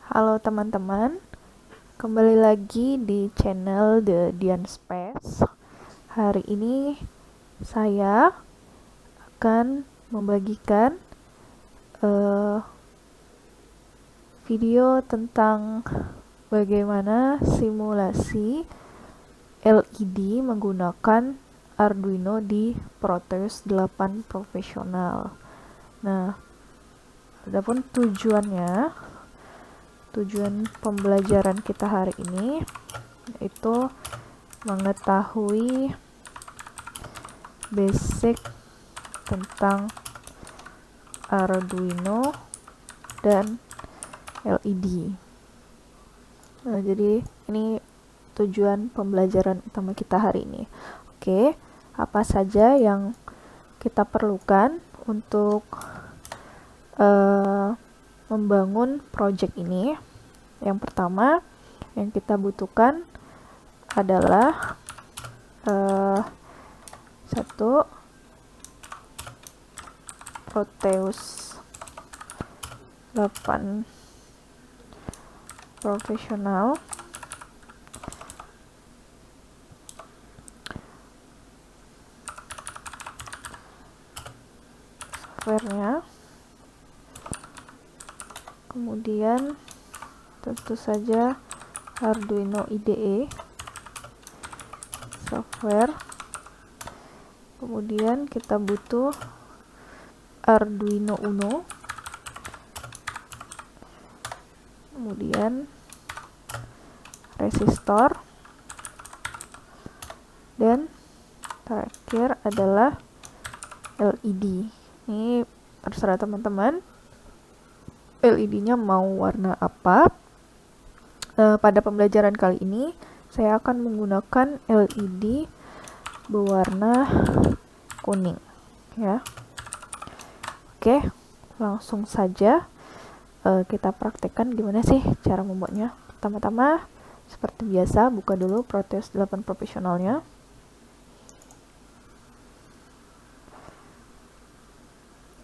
Halo teman-teman, kembali lagi di channel The Dian Space. Hari ini saya akan membagikan video tentang bagaimana simulasi LED menggunakan Arduino di Proteus 8 Professional. Nah, adapun tujuan pembelajaran kita hari ini yaitu mengetahui basic tentang Arduino dan LED. Nah, jadi ini tujuan pembelajaran utama kita hari ini. Oke, apa saja yang kita perlukan untuk membangun project ini? Yang pertama yang kita butuhkan adalah satu Proteus 8 Professional, softwarenya, kemudian tentu saja Arduino IDE software, kemudian kita butuh Arduino Uno, kemudian resistor, dan terakhir adalah LED. Ini terserah teman-teman LED-nya mau warna apa. Pada pembelajaran kali ini saya akan menggunakan LED berwarna kuning ya. Oke, langsung saja kita praktekkan gimana sih cara membuatnya. Pertama-tama seperti biasa buka dulu Proteus 8 Professionalnya.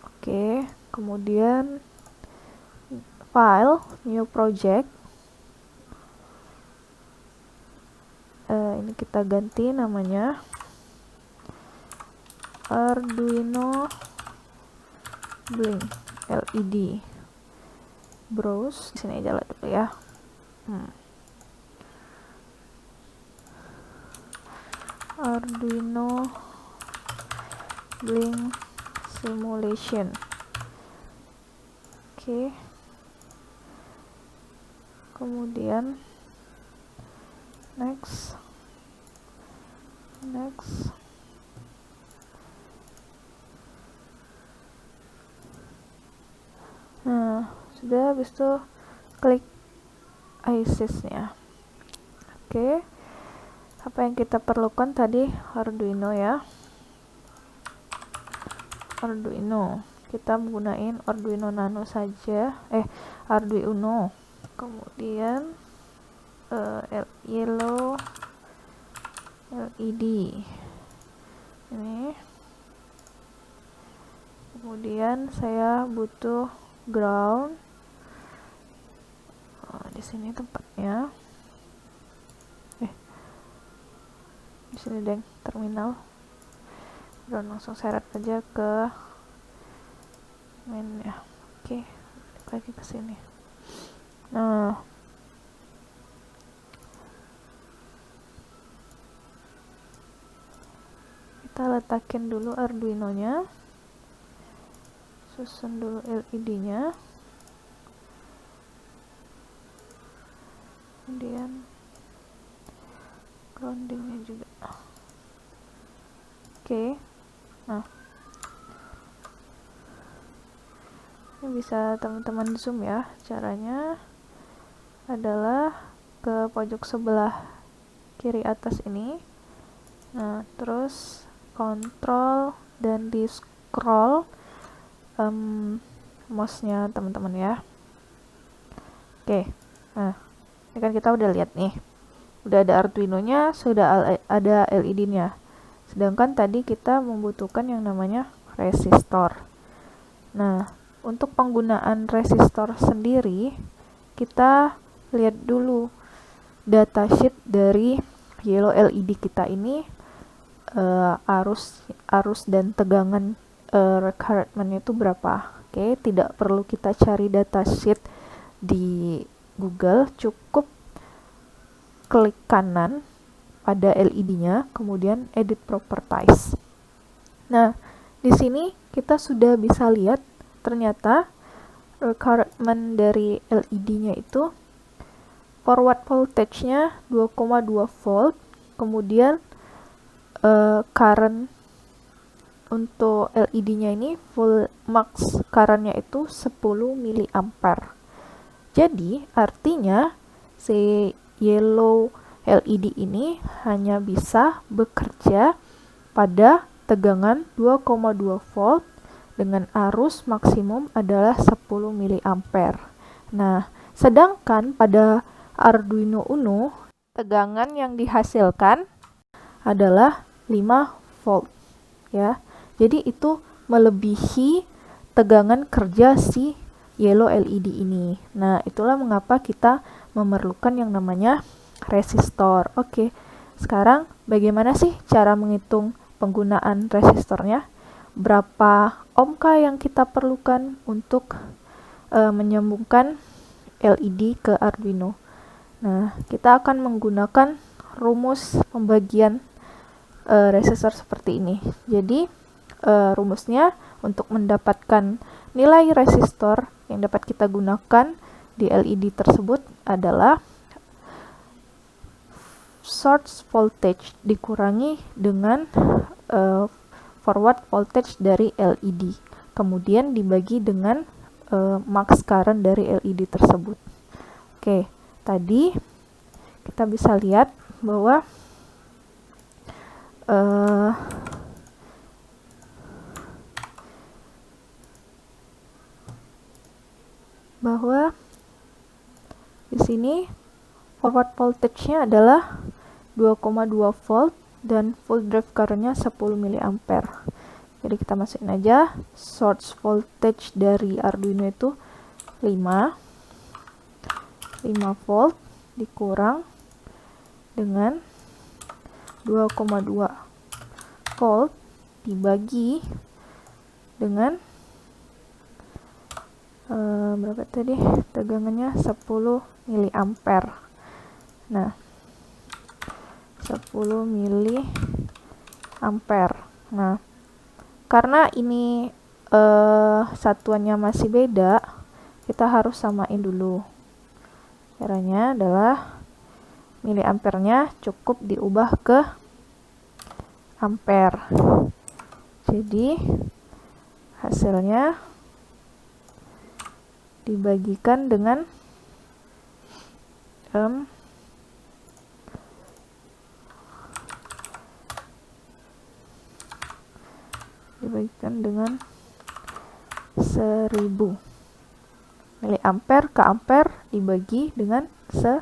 Oke, kemudian file, new project. Ini kita ganti namanya Arduino Blink LED. Browse di sini aja lah dulu ya. Arduino Blink Simulation. Oke. Kemudian next. Nah, sudah, habis itu klik ISIS-nya. Oke. Apa yang kita perlukan tadi? Arduino ya. Arduino. Kita menggunakan Arduino Nano saja. Arduino. Kemudian yellow LED. Ini. Kemudian saya butuh ground. Di sini tempatnya. Di sini deng, terminal. Ground langsung seret aja ke main ya. Oke, lagi ke sini. Nah, kita letakin dulu Arduino-nya. Susun dulu LED-nya. Kemudian groundingnya juga. Oke. Nah, ini bisa teman-teman zoom ya. Caranya adalah ke pojok sebelah kiri atas ini. Nah, terus kontrol dan di scroll mouse-nya teman-teman ya. Oke. Nah, ini kan kita udah lihat nih. Udah ada Arduino-nya, sudah ada LED-nya. Sedangkan tadi kita membutuhkan yang namanya resistor. Nah, untuk penggunaan resistor sendiri kita lihat dulu datasheet dari yellow LED kita ini, arus dan tegangan requirement itu berapa. Oke, tidak perlu kita cari datasheet di Google, cukup klik kanan pada LED-nya, kemudian edit properties. Nah, di sini kita sudah bisa lihat ternyata requirement dari LED-nya itu forward voltage-nya 2,2 volt, kemudian current untuk LED-nya ini full max current-nya itu 10 mA. Jadi artinya si yellow LED ini hanya bisa bekerja pada tegangan 2,2 volt dengan arus maksimum adalah 10 mA. Nah, sedangkan pada Arduino Uno tegangan yang dihasilkan adalah 5 volt ya. Jadi itu melebihi tegangan kerja si yellow LED ini. Nah, itulah mengapa kita memerlukan yang namanya resistor. Oke, sekarang bagaimana sih cara menghitung penggunaan resistornya? Berapa ohmkah yang kita perlukan untuk menyambungkan LED ke Arduino? Nah, kita akan menggunakan rumus pembagian resistor seperti ini. Jadi, rumusnya untuk mendapatkan nilai resistor yang dapat kita gunakan di LED tersebut adalah source voltage dikurangi dengan forward voltage dari LED, kemudian dibagi dengan max current dari LED tersebut. Oke, tadi kita bisa lihat bahwa di sini forward voltage-nya adalah 2,2 volt dan full drive current-nya 10 mA. Jadi kita masukin aja source voltage dari Arduino itu 5 volt dikurang dengan 2,2 volt dibagi dengan berapa tadi tegangannya 10 mA. Nah, 10 mA. Nah, karena ini satuannya masih beda, kita harus samain dulu. Caranya adalah miliampernya cukup diubah ke ampere. Jadi hasilnya dibagikan dengan dibagikan dengan 1000 miliampere ke ampere dibagi dengan 1000.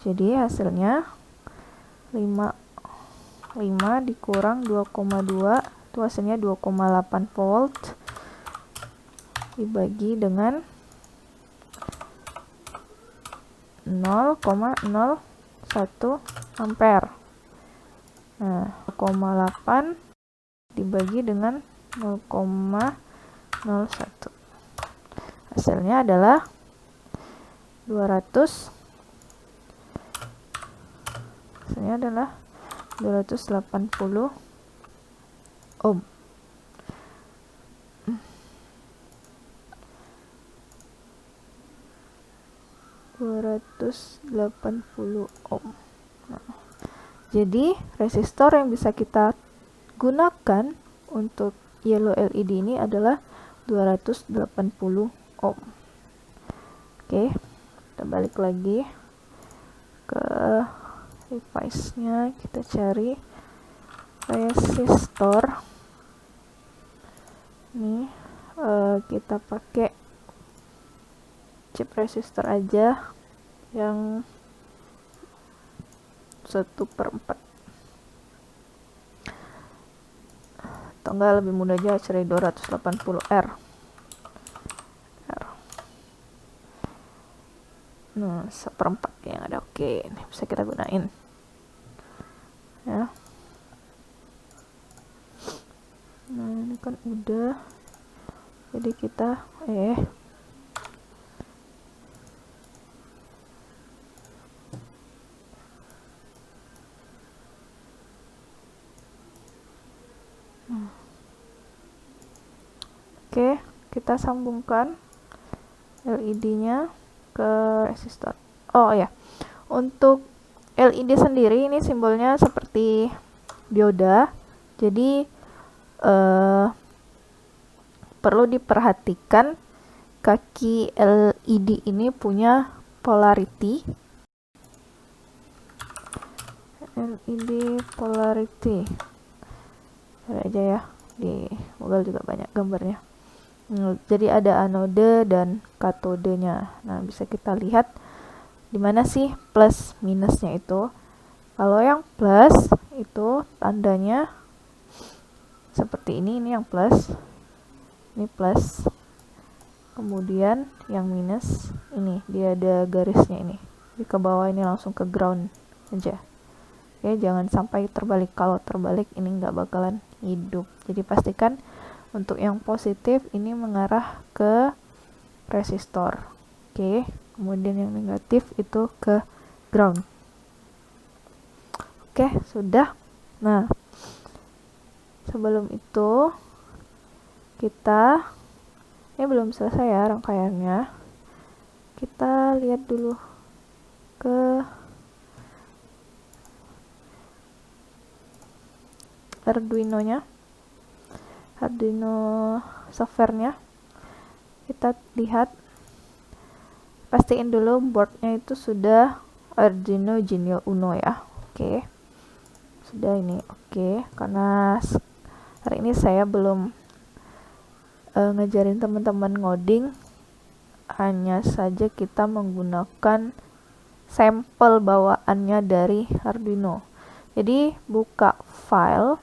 Jadi hasilnya 5 dikurang 2,2 itu hasilnya 2,8 volt dibagi dengan 0,01 ampere. Nah, 0,8 dibagi dengan 0,01. Hasilnya adalah 280 ohm. Nah, jadi resistor yang bisa kita gunakan untuk yellow LED ini adalah 280 ohm. Oke, kita balik lagi ke device-nya, kita cari resistor. Ini kita pakai chip resistor aja yang 1/4, atau enggak lebih mudah aja cari 280R. Nah, 1/4 yang ada. Oke, ini bisa kita gunain ya. Nah, ini kan udah, jadi kita Oke, kita sambungkan LED-nya ke resistor. Oh ya, untuk LED sendiri ini simbolnya seperti dioda. Jadi perlu diperhatikan kaki LED ini punya polarity. LED polarity. Cari aja ya, di Google juga banyak gambarnya. Jadi ada anode dan katodenya. Nah, bisa kita lihat di mana sih plus minusnya itu. Kalau yang plus itu tandanya seperti ini yang plus. Ini plus. Kemudian yang minus ini dia ada garisnya ini. Di ke bawah ini langsung ke ground aja. Oke, jangan sampai terbalik. Kalau terbalik ini nggak bakalan hidup. Jadi pastikan untuk yang positif ini mengarah ke resistor. Oke, kemudian yang negatif itu ke ground. Oke, sudah. Nah, sebelum itu kita, ini belum selesai ya rangkaiannya. Kita lihat dulu ke Arduino-nya. Arduino software-nya. Kita lihat, pastiin dulu boardnya itu sudah Arduino Genio Uno ya. Oke, sudah ini. Oke, karena hari ini saya belum ngajarin teman-teman ngoding, hanya saja kita menggunakan sampel bawaannya dari Arduino. Jadi buka file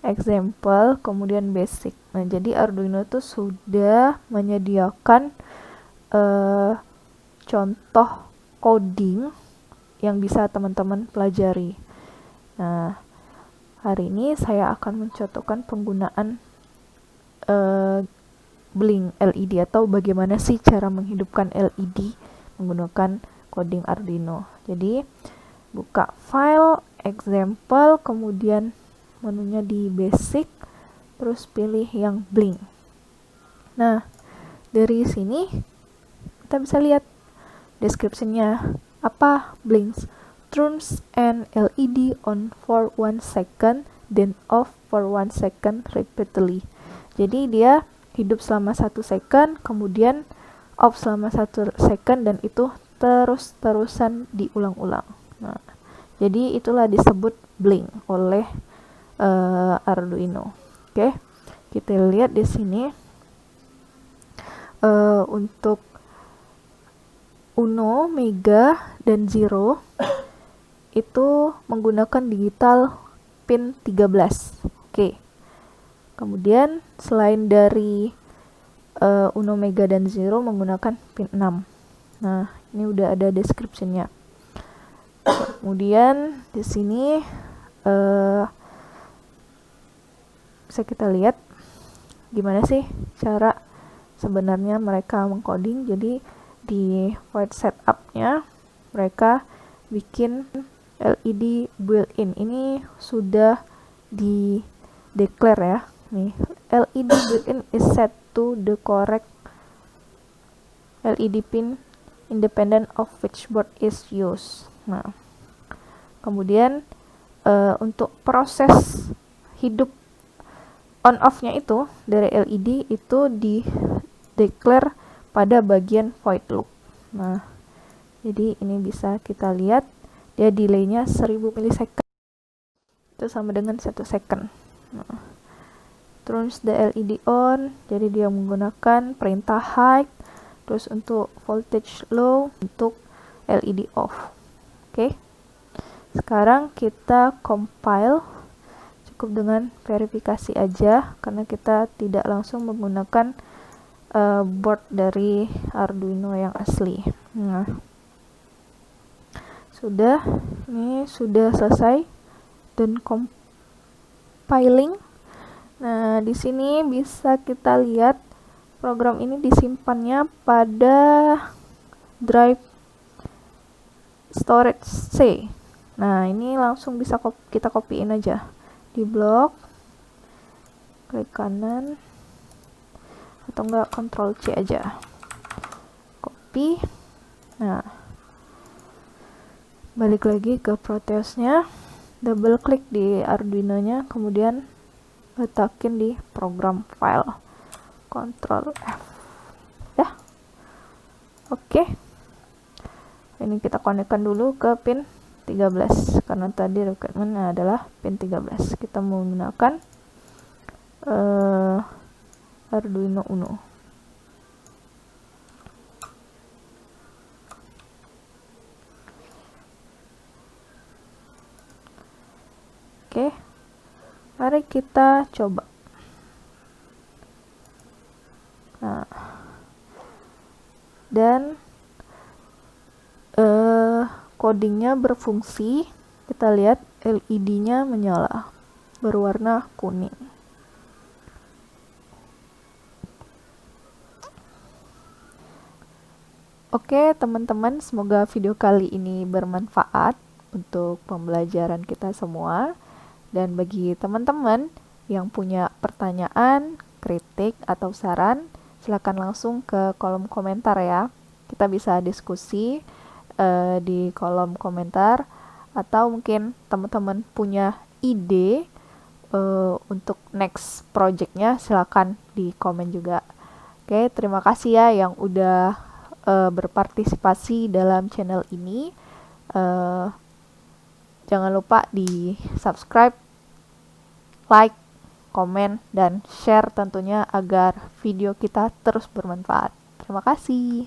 example, kemudian basic. Nah, jadi Arduino itu sudah menyediakan contoh coding yang bisa teman-teman pelajari. Nah, hari ini saya akan mencontohkan penggunaan blink LED atau bagaimana sih cara menghidupkan LED menggunakan coding Arduino. Jadi, buka file example, kemudian menunya di basic, terus pilih yang blink. Nah, dari sini kita bisa lihat description-nya. Apa blinks? Turns an LED on for 1 second, then off for 1 second repeatedly. Jadi dia hidup selama 1 second, kemudian off selama 1 second, dan itu terus-terusan diulang-ulang. Nah, jadi itulah disebut blink oleh Arduino. Oke, kita lihat di sini untuk Uno, Mega, dan Zero itu menggunakan digital pin 13. Oke. Kemudian selain dari Uno, Mega, dan Zero menggunakan pin 6. Nah, ini udah ada description-nya. Kemudian di sini bisa kita lihat gimana sih cara sebenarnya mereka mengcoding. Jadi di void setup-nya mereka bikin LED built-in. Ini sudah di declare ya. Nih, LED built-in is set to the correct LED pin independent of which board is used. Nah, kemudian untuk proses hidup on off-nya itu dari LED itu di declare pada bagian void loop. Nah, jadi ini bisa kita lihat dia delay-nya 1000 milisecond. Itu sama dengan 1 second. Nah, turns the LED on, jadi dia menggunakan perintah high. Terus untuk voltage low, untuk LED off. Oke. Sekarang kita compile. Cukup dengan verifikasi aja karena kita tidak langsung menggunakan board dari Arduino yang asli. Nah, ini sudah selesai dan compiling. Nah, di sini bisa kita lihat program ini disimpannya pada drive storage C. Nah, ini langsung bisa kita copyin aja di blok, klik kanan, atau enggak Ctrl C aja, copy. Nah, balik lagi ke Proteusnya, double klik di Arduino nya, kemudian letakin di program file, Ctrl F. Ya, oke. Ini kita konekkan dulu ke pin 13 karena tadi requirement adalah pin 13. Kita menggunakan Arduino Uno. Oke, mari kita coba. Nah, dan codingnya berfungsi. Kita lihat LED-nya menyala, berwarna kuning. Oke, teman-teman, semoga video kali ini bermanfaat untuk pembelajaran kita semua. Dan bagi teman-teman yang punya pertanyaan, kritik, atau saran, silakan langsung ke kolom komentar ya. Kita bisa diskusi di kolom komentar, atau mungkin teman-teman punya ide untuk next projectnya, silakan di komen juga. Oke, terima kasih ya yang udah berpartisipasi dalam channel ini. Jangan lupa di subscribe, like, komen, dan share tentunya agar video kita terus bermanfaat. Terima kasih.